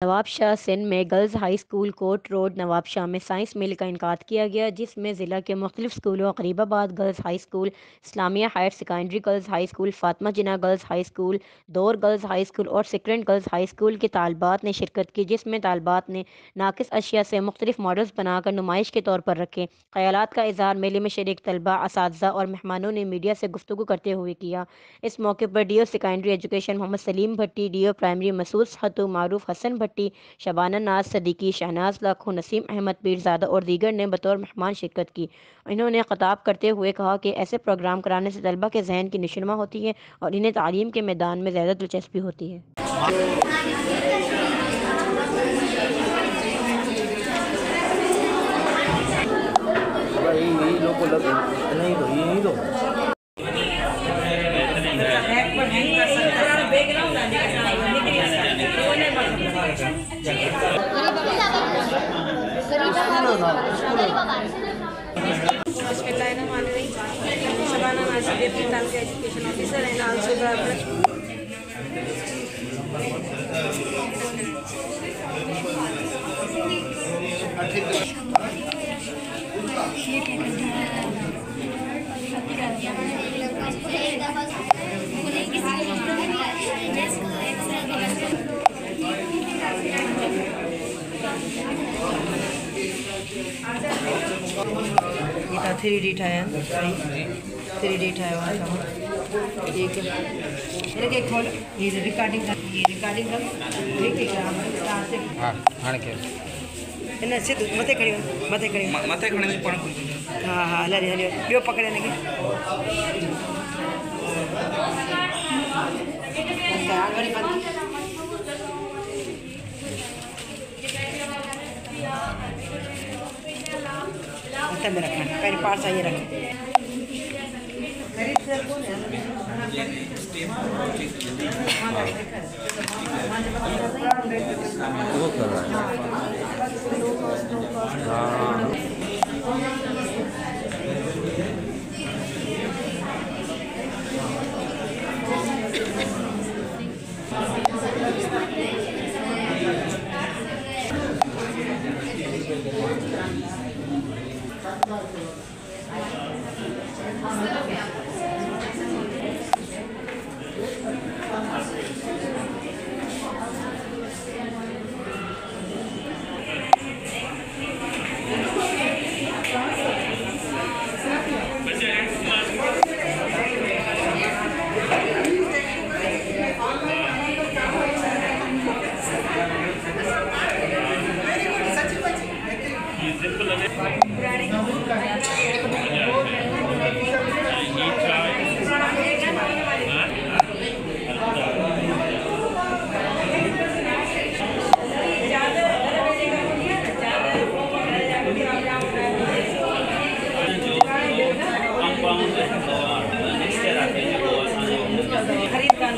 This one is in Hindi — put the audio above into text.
नवाबशाह सिंध में girls high school Kot road Nawabshah में साइंस मेले का इनकाद किया गया, जिसमें ज़िला के मुख्तलिफ स्कूलों करीबाबाद girls high school, Islamia higher secondary girls high school, Fatima Jinnah girls high school, दौर गर्ल्स हाई स्कूल और सिकरेंट गर्ल्स हाई स्कूल के तालबात ने शिरकत की, जिसमें तालबात ने नाकिस अशिया से मुख्तलिफ मॉडल्स बनाकर नुमाइश के तौर पर रखे। ख्यालात का इजहार मेले में शरीक तलबा, असातिज़ा और मेहमानों ने मीडिया से गुफ्तगू करते हुए किया। इस मौके पर D O secondary education Mohammad Salim Bhatti, D O primary मसूद हतू, मारूफ हसन भट्टी, शबाना नाज सदीकी, शहनाज लाखों, नसीम अहमद पीरज़ादा और दीगर ने बतौर मेहमान शिरकत की। इन्होंने खिताब करते हुए कहा कि ऐसे प्रोग्राम कराने से तलबा के जहन की नशोनुमा होती है और इन्हें तालीम के मैदान में ज़्यादा दिलचस्पी होती है। शबाना नाज एजुकेशन ऑफिसर एंड आल्सो ये 3D ठाया 3D ठाया हुआ था। ठीक है, ये खोल, ये रिकॉर्डिंग कर ठीक है। हां हां के इन्हें सीधे मथे खड़ी नहीं पण हां हां हले यो पकड़े ने के आगरी बंद आता में रखना पहले पार्ट्स आइए रखें। वो कर रहा है। खरीद